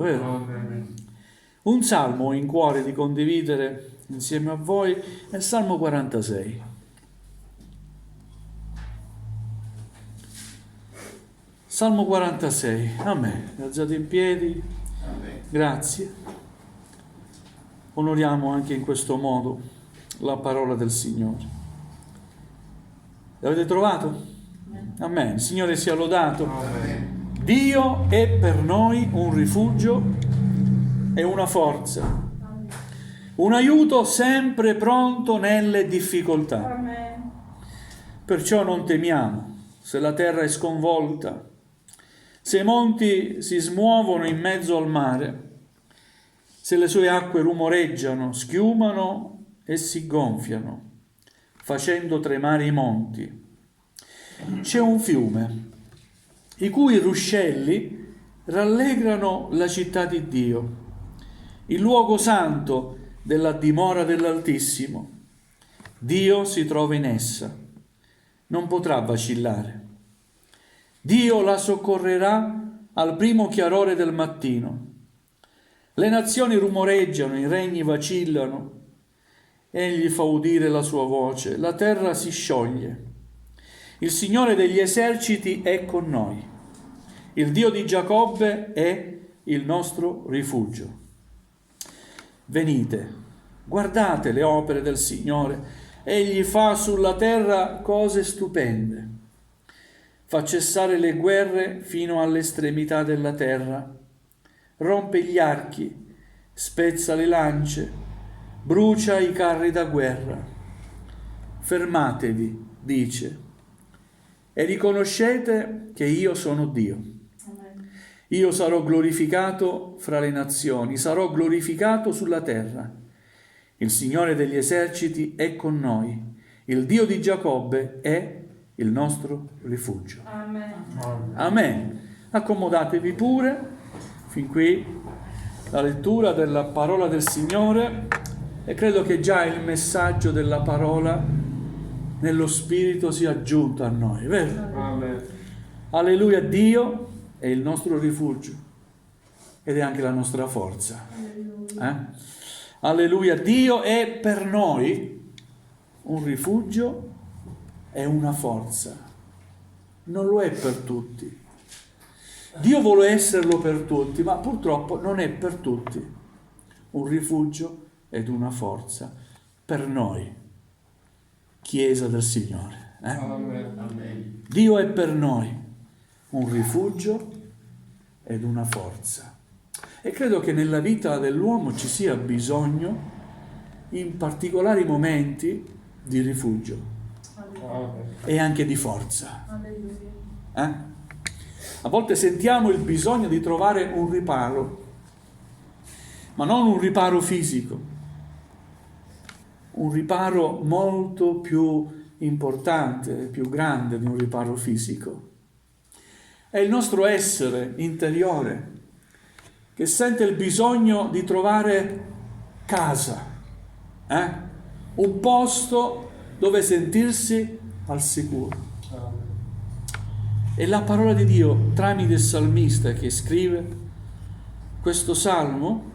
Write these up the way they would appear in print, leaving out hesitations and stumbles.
vero? Un salmo in cuore di condividere insieme a voi è il Salmo 46. Salmo 46, amen. Alzate in piedi, grazie. Onoriamo anche in questo modo la parola del Signore. L'avete trovato? Amen. Il Signore sia lodato. Amen. Dio è per noi un rifugio e una forza, un aiuto sempre pronto nelle difficoltà. Amen. Perciò non temiamo se la terra è sconvolta, se i monti si smuovono in mezzo al mare, se le sue acque rumoreggiano, schiumano e si gonfiano, facendo tremare i monti. C'è un fiume, i cui ruscelli rallegrano la città di Dio, il luogo santo della dimora dell'Altissimo. Dio si trova in essa, non potrà vacillare. Dio la soccorrerà al primo chiarore del mattino. Le nazioni rumoreggiano, i regni vacillano. Egli fa udire la sua voce, la terra si scioglie. Il Signore degli eserciti è con noi. Il Dio di Giacobbe è il nostro rifugio. Venite, guardate le opere del Signore. Egli fa sulla terra cose stupende. Fa cessare le guerre fino all'estremità della terra. Rompe gli archi, spezza le lance, brucia i carri da guerra. Fermatevi, dice, e riconoscete che io sono Dio. Amen. Io sarò glorificato fra le nazioni, sarò glorificato sulla terra. Il Signore degli eserciti è con noi, il Dio di Giacobbe è il nostro rifugio. Amen. Amen. Accomodatevi pure, fin qui la lettura della parola del Signore, e credo che già il messaggio della parola nello Spirito sia aggiunto a noi, vero? Amen. Alleluia, Dio è il nostro rifugio ed è anche la nostra forza. Alleluia, Dio è per noi un rifugio e una forza. Non lo è per tutti. Dio vuole esserlo per tutti, ma purtroppo non è per tutti un rifugio ed una forza per noi, Chiesa del Signore. Amen. Dio è per noi un rifugio ed una forza. E credo che nella vita dell'uomo ci sia bisogno, in particolari momenti, di rifugio Amen. e anche di forza. Alleluia. A volte sentiamo il bisogno di trovare un riparo, ma non un riparo fisico, un riparo molto più importante, più grande di un riparo fisico. È il nostro essere interiore che sente il bisogno di trovare casa, un posto dove sentirsi al sicuro. E la parola di Dio, tramite il salmista che scrive questo salmo,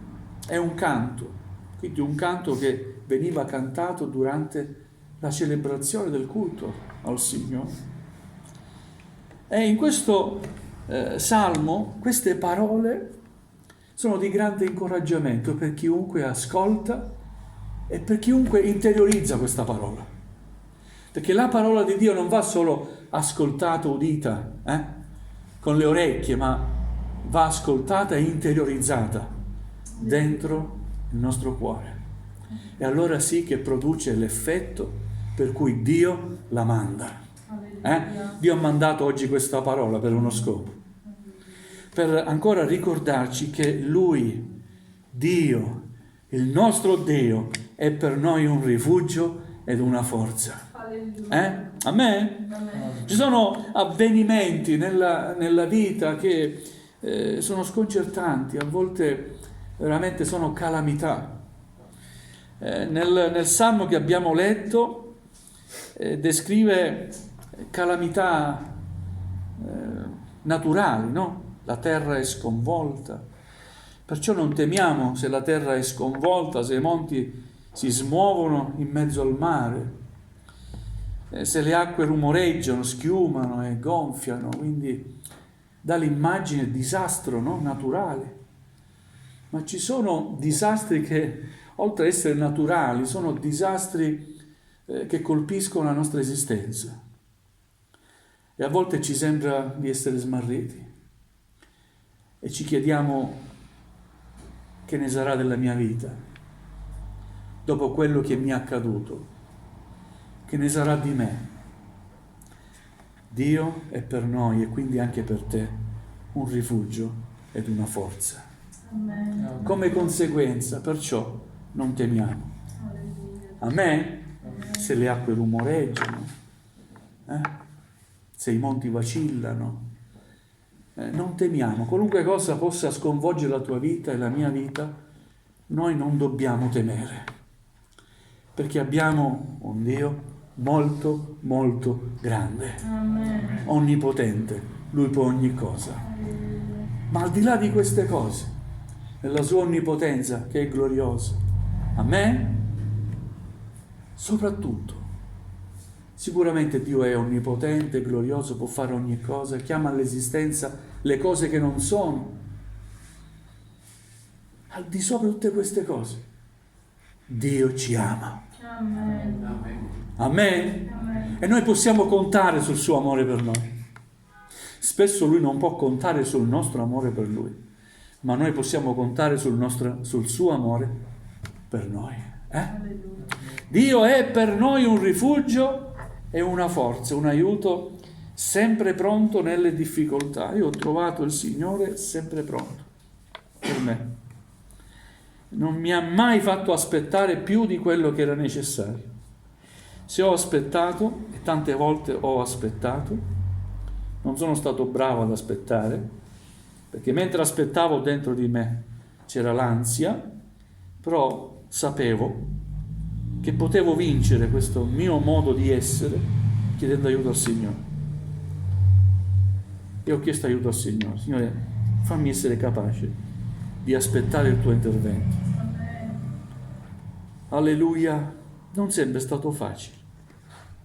è un canto, quindi un canto che veniva cantato durante la celebrazione del culto al Signore. E in questo salmo queste parole sono di grande incoraggiamento per chiunque ascolta e per chiunque interiorizza questa parola. Perché la parola di Dio non va solo ascoltata, udita, con le orecchie, ma va ascoltata e interiorizzata dentro il nostro cuore. E allora sì che produce l'effetto per cui Dio la manda. Dio ha mandato oggi questa parola per uno scopo, per ancora ricordarci che Lui, Dio, il nostro Dio, è per noi un rifugio ed una forza. Amen? Amen. Ci sono avvenimenti nella vita che sono sconcertanti, a volte veramente sono calamità. Nel Salmo che abbiamo letto descrive calamità naturali, no? La terra è sconvolta, Perciò non temiamo se la terra è sconvolta, se i monti si smuovono in mezzo al mare, se le acque rumoreggiano, schiumano e gonfiano, quindi dà l'immagine di disastro, no? Naturale. Ma ci sono disastri che, oltre ad essere naturali, sono disastri che colpiscono la nostra esistenza. E a volte ci sembra di essere smarriti e ci chiediamo che ne sarà della mia vita dopo quello che mi è accaduto, che ne sarà di me. Dio è per noi e quindi anche per te un rifugio ed una forza. Amen. Come conseguenza, perciò, non temiamo. Alleluia. Amen? Se le acque rumoreggiano, se i monti vacillano, non temiamo. Qualunque cosa possa sconvolgere la tua vita e la mia vita, noi non dobbiamo temere, perché abbiamo un Dio molto, molto grande, Amen. onnipotente. Lui può ogni cosa. Ma al di là di queste cose, nella sua onnipotenza che è gloriosa, amen? Soprattutto, sicuramente Dio è onnipotente, glorioso, può fare ogni cosa, chiama all'esistenza le cose che non sono. Al di sopra di tutte queste cose, Dio ci ama. Amen. Amen? Amen. E noi possiamo contare sul suo amore per noi. Spesso Lui non può contare sul nostro amore per Lui, ma noi possiamo contare sul suo amore per noi. Alleluia. Dio è per noi un rifugio e una forza, un aiuto sempre pronto nelle difficoltà. Io ho trovato il Signore sempre pronto per me. Non mi ha mai fatto aspettare più di quello che era necessario. Se ho aspettato, e tante volte ho aspettato, non sono stato bravo ad aspettare, perché mentre aspettavo dentro di me c'era l'ansia, però sapevo che potevo vincere questo mio modo di essere chiedendo aiuto al Signore. E ho chiesto aiuto al Signore. Signore, fammi essere capace di aspettare il tuo intervento. Amen. Alleluia. Non sempre è stato facile,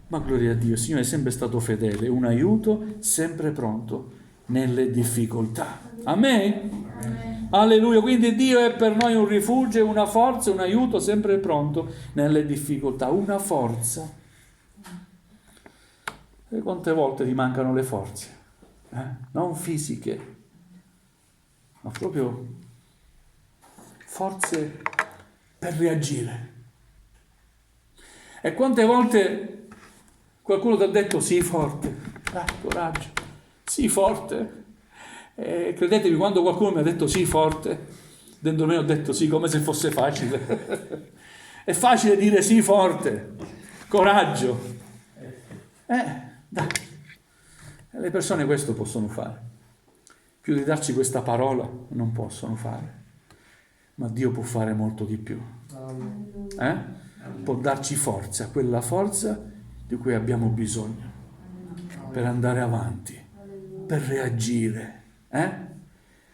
ma gloria a Dio, il Signore è sempre stato fedele, un aiuto sempre pronto nelle difficoltà. Amen. Amen. Alleluia, quindi Dio è per noi un rifugio, una forza, un aiuto sempre pronto nelle difficoltà, una forza. E quante volte ti mancano le forze? Non fisiche, ma proprio forze per reagire. E quante volte qualcuno ti ha detto sì forte, coraggio, sì forte. E credetemi, quando qualcuno mi ha detto sì forte, dentro me ho detto sì come se fosse facile. È facile dire sì forte, coraggio. Dai. E le persone questo possono fare. Più di darci questa parola non possono fare. Ma Dio può fare molto di più. Può darci forza, quella forza di cui abbiamo bisogno per andare avanti, per reagire.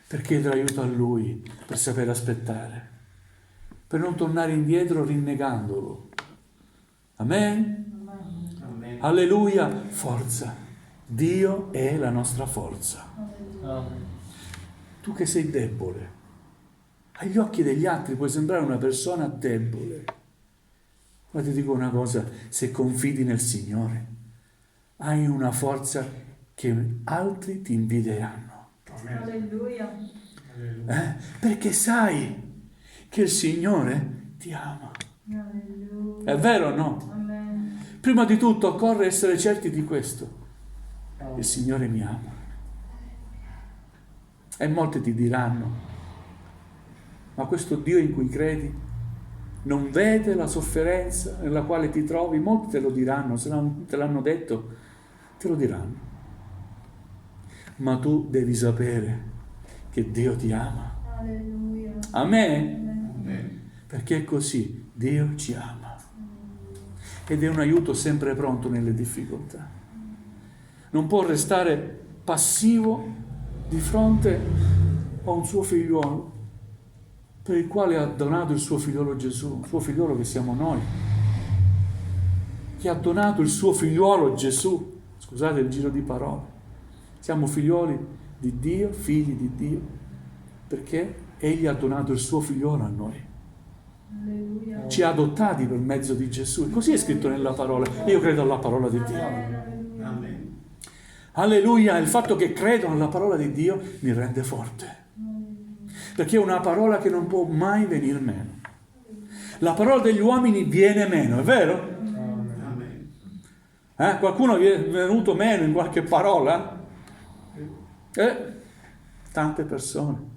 Per chiedere aiuto a Lui, per sapere aspettare, per non tornare indietro rinnegandolo. Amen? Amen. Alleluia, forza. Dio è la nostra forza. Amen. Tu che sei debole, agli occhi degli altri puoi sembrare una persona debole, ma ti dico una cosa, se confidi nel Signore, hai una forza che altri ti invidieranno. Alleluia. Perché sai che il Signore ti ama. Alleluia. È vero o no? Amen. Prima di tutto occorre essere certi di questo. Il Signore mi ama. E molti ti diranno, ma questo Dio in cui credi non vede la sofferenza nella quale ti trovi? Molti te lo diranno, se non te l'hanno detto, te lo diranno. Ma tu devi sapere che Dio ti ama. Alleluia. Amen? Amen. Perché è così, Dio ci ama. Ed è un aiuto sempre pronto nelle difficoltà. Non può restare passivo di fronte a un suo figliuolo per il quale ha donato il suo figliolo Gesù, il suo figliolo che siamo noi, che ha donato il suo figliolo Gesù. Scusate il giro di parole. Siamo figlioli di Dio, figli di Dio, perché Egli ha donato il suo figliolo a noi. Alleluia. Ci ha adottati per mezzo di Gesù. E così è scritto nella parola. Io credo alla parola di Dio. Alleluia. Amen. Alleluia, il fatto che credo nella parola di Dio mi rende forte. Perché è una parola che non può mai venire meno. La parola degli uomini viene meno, è vero? Amen. Qualcuno è venuto meno in qualche parola? Tante persone.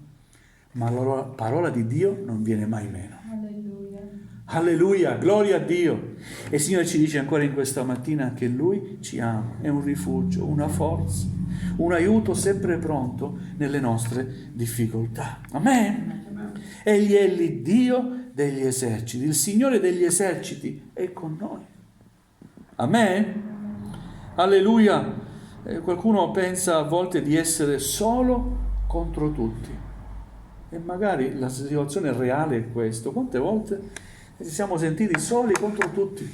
Ma la parola di Dio non viene mai meno. Alleluia. Alleluia, gloria a Dio. E il Signore ci dice ancora in questa mattina che Lui ci ama, è un rifugio, una forza, un aiuto sempre pronto nelle nostre difficoltà. Amen. Egli è l'Iddio degli eserciti, il Signore degli eserciti è con noi. Amen. Alleluia. Qualcuno pensa a volte di essere solo contro tutti. E magari la situazione reale è questo. Quante volte ci siamo sentiti soli contro tutti?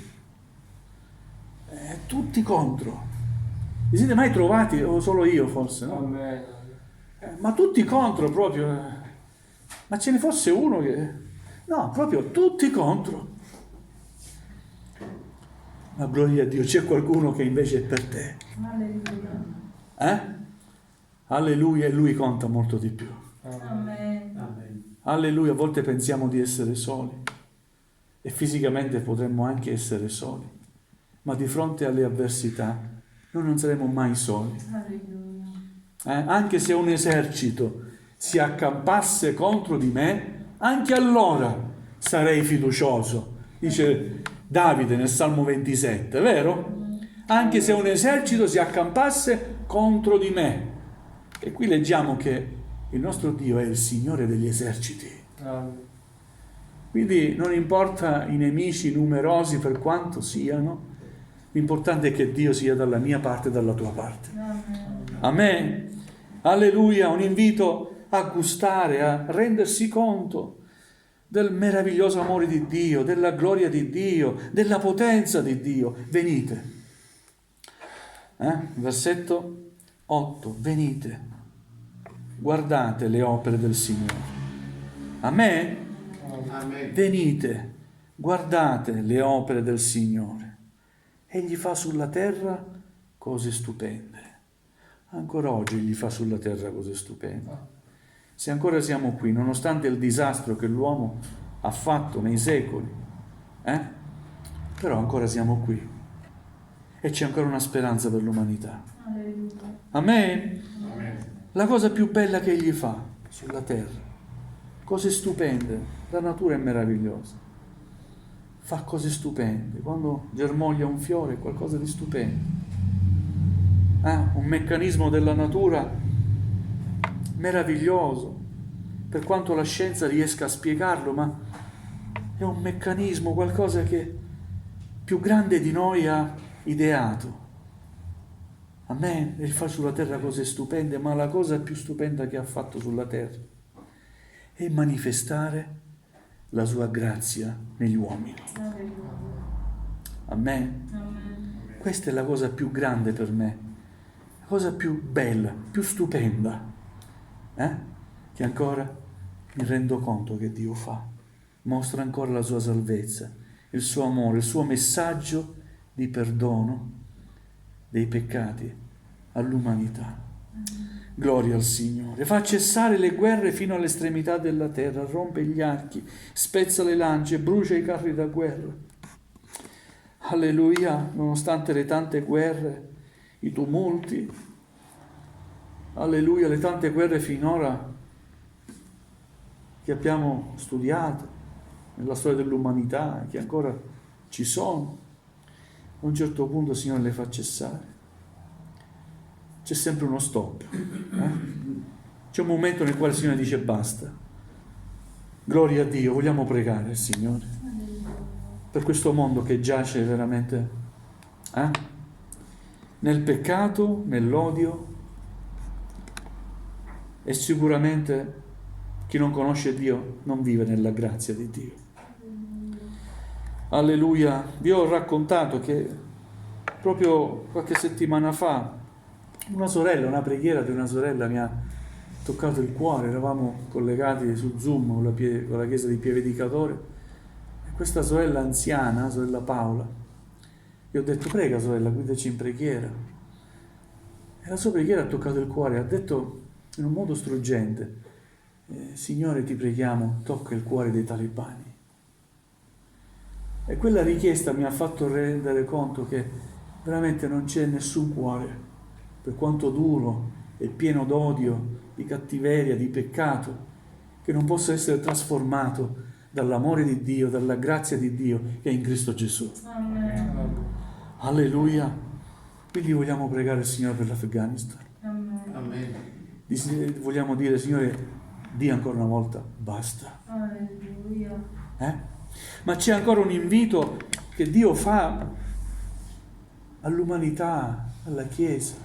Tutti contro. Vi siete mai trovati, o solo io forse, no? Amen. Ma tutti contro proprio. Ma ce ne fosse uno che... No, proprio tutti contro. Ma gloria a Dio, c'è qualcuno che invece è per te. Alleluia. Alleluia, e Lui conta molto di più. Amen. Amen. Alleluia, a volte pensiamo di essere soli e fisicamente potremmo anche essere soli, ma di fronte alle avversità noi non saremo mai soli. Alleluia. Anche se un esercito si accampasse contro di me, anche allora sarei fiducioso, dice Davide nel Salmo 27, vero? Anche se un esercito si accampasse contro di me. E qui leggiamo che il nostro Dio è il Signore degli eserciti. Amen. Quindi non importa i nemici numerosi per quanto siano, l'importante è che Dio sia dalla mia parte e dalla tua parte. Amen. Amen. Alleluia, un invito a gustare, a rendersi conto del meraviglioso amore di Dio, della gloria di Dio, della potenza di Dio. Venite. Versetto 8. Venite, guardate le opere del Signore. Amen. Amen. Venite, guardate le opere del Signore. Egli fa sulla terra cose stupende. Ancora oggi Egli fa sulla terra cose stupende. Se ancora siamo qui, nonostante il disastro che l'uomo ha fatto nei secoli, però ancora siamo qui. E c'è ancora una speranza per l'umanità. Alleluia. Amen. Amen. La cosa più bella che Egli fa sulla terra. Cose stupende. La natura è meravigliosa. Fa cose stupende. Quando germoglia un fiore è qualcosa di stupendo. Un meccanismo della natura meraviglioso. Per quanto la scienza riesca a spiegarlo, ma è un meccanismo, qualcosa che più grande di noi ha ideato. Amen. E fa sulla terra cose stupende, ma la cosa più stupenda che ha fatto sulla terra è manifestare la sua grazia negli uomini. Alleluia. Amen. Amen. Questa è la cosa più grande per me, la cosa più bella, più stupenda, che ancora mi rendo conto che Dio fa. Mostra ancora la sua salvezza, il suo amore, il suo messaggio di perdono dei peccati all'umanità. Gloria al Signore. Fa cessare le guerre fino all'estremità della terra, rompe gli archi, spezza le lance, brucia i carri da guerra. Alleluia, nonostante le tante guerre, i tumulti, alleluia, le tante guerre finora che abbiamo studiato nella storia dell'umanità, che ancora ci sono, a un certo punto il Signore le fa cessare. C'è sempre uno stop. C'è un momento nel quale il Signore dice basta. Gloria a Dio, vogliamo pregare il Signore per questo mondo che giace veramente nel peccato, nell'odio e sicuramente Chi non conosce Dio non vive nella grazia di Dio. Alleluia. Vi ho raccontato che proprio qualche settimana fa una preghiera di una sorella mi ha toccato il cuore. Eravamo collegati su Zoom con la chiesa di Pieve e questa sorella anziana, sorella Paola, gli ho detto: prega sorella, guidaci in preghiera. E la sua preghiera ha toccato il cuore, ha detto in un modo struggente: Signore, ti preghiamo, tocca il cuore dei talebani. E quella richiesta mi ha fatto rendere conto che veramente non c'è nessun cuore, per quanto duro e pieno d'odio, di cattiveria, di peccato, che non possa essere trasformato dall'amore di Dio, dalla grazia di Dio che è in Cristo Gesù. Amen. Alleluia. Quindi vogliamo pregare il Signore per l'Afghanistan. Amen. Vogliamo dire: Signore, di ancora una volta basta. Alleluia. Ma c'è ancora un invito che Dio fa all'umanità, alla Chiesa,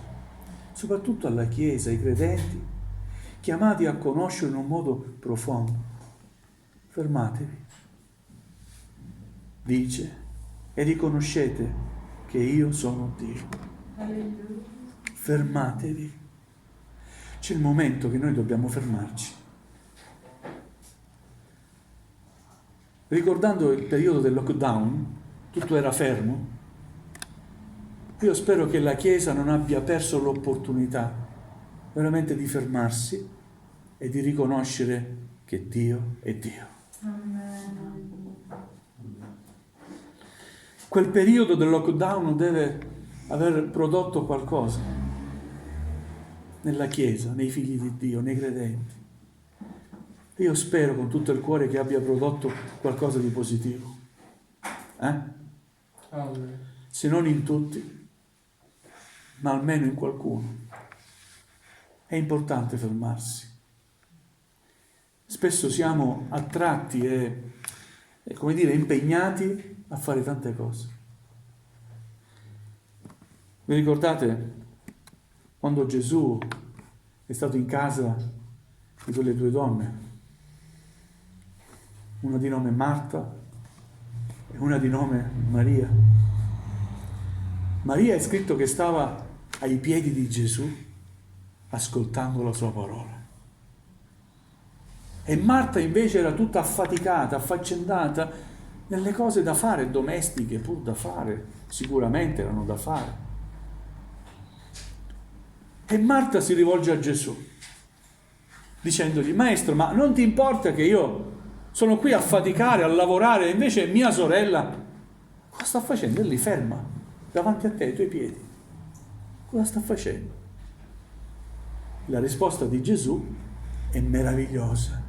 soprattutto alla Chiesa, ai credenti, chiamati a conoscere in un modo profondo. Fermatevi, dice, e riconoscete che io sono Dio. Alleluia. Fermatevi. C'è il momento che noi dobbiamo fermarci. Ricordando il periodo del lockdown, tutto era fermo. Io spero che la Chiesa non abbia perso l'opportunità veramente di fermarsi e di riconoscere che Dio è Dio. Amen. Quel periodo del lockdown deve aver prodotto qualcosa nella Chiesa, nei figli di Dio, nei credenti. Io spero con tutto il cuore che abbia prodotto qualcosa di positivo. Se non in tutti, ma almeno in qualcuno. È importante fermarsi. Spesso siamo attratti e come dire, impegnati a fare tante cose. Vi ricordate quando Gesù è stato in casa di quelle due donne? Una di nome Marta e una di nome Maria. Maria è scritto che stava ai piedi di Gesù ascoltando la sua parola. E Marta invece era tutta affaticata, affaccendata nelle cose da fare, domestiche pur da fare, sicuramente erano da fare. E Marta si rivolge a Gesù dicendogli: Maestro, ma non ti importa che io sono qui a faticare, a lavorare, invece mia sorella cosa sta facendo? È lì ferma, davanti a te, ai tuoi piedi. Cosa sta facendo? La risposta di Gesù è meravigliosa.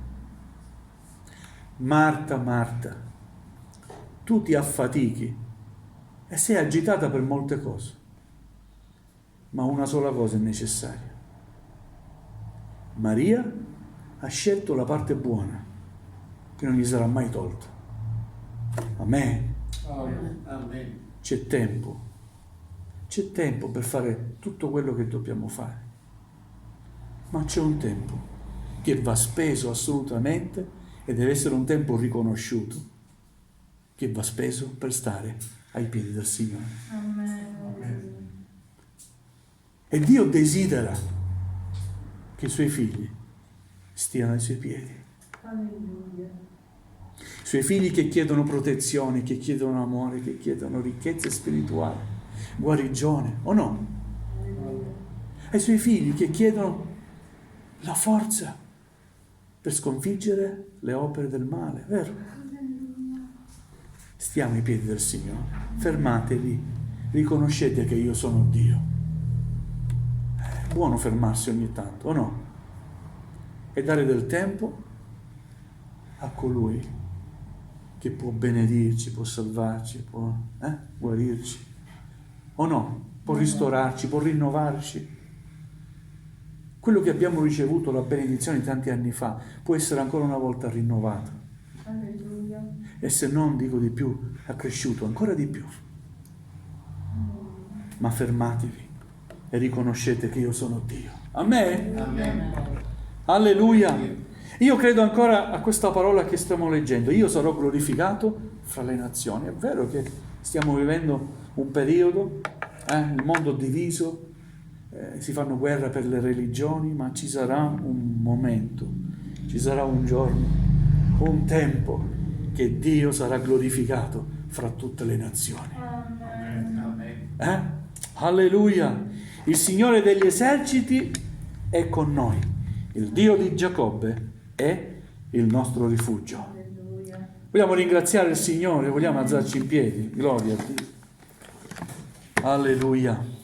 Marta, Marta, tu ti affatichi e sei agitata per molte cose, ma una sola cosa è necessaria. Maria ha scelto la parte buona, che non gli sarà mai tolta. Amen. Amen. C'è tempo per fare tutto quello che dobbiamo fare, ma c'è un tempo che va speso assolutamente e deve essere un tempo riconosciuto, che va speso per stare ai piedi del Signore. Amen. E Dio desidera che i suoi figli stiano ai suoi piedi. Alleluia. I suoi figli che chiedono protezione, che chiedono amore, che chiedono ricchezza spirituale, guarigione, o no? Ai suoi figli che chiedono la forza per sconfiggere le opere del male, vero? Stiamo ai piedi del Signore, fermatevi, riconoscete che io sono Dio. È buono fermarsi ogni tanto, o no? E dare del tempo a colui che può benedirci, può salvarci, può guarirci, o no? Può ristorarci, può rinnovarci. Quello che abbiamo ricevuto, la benedizione tanti anni fa, può essere ancora una volta rinnovato. Alleluia. E se non, dico di più, accresciuto ancora di più. Ma fermatevi e riconoscete che io sono Dio. Amen. Amen. Alleluia. Io credo ancora a questa parola che stiamo leggendo: io sarò glorificato fra le nazioni. È vero che stiamo vivendo un periodo, il mondo diviso, si fanno guerra per le religioni, ma ci sarà un momento, ci sarà un giorno, un tempo che Dio sarà glorificato fra tutte le nazioni. Amen. Alleluia! Il Signore degli eserciti è con noi, il Dio di Giacobbe è il nostro rifugio. Alleluia. Vogliamo ringraziare il Signore, vogliamo alzarci in piedi, gloria a Dio. Alleluia.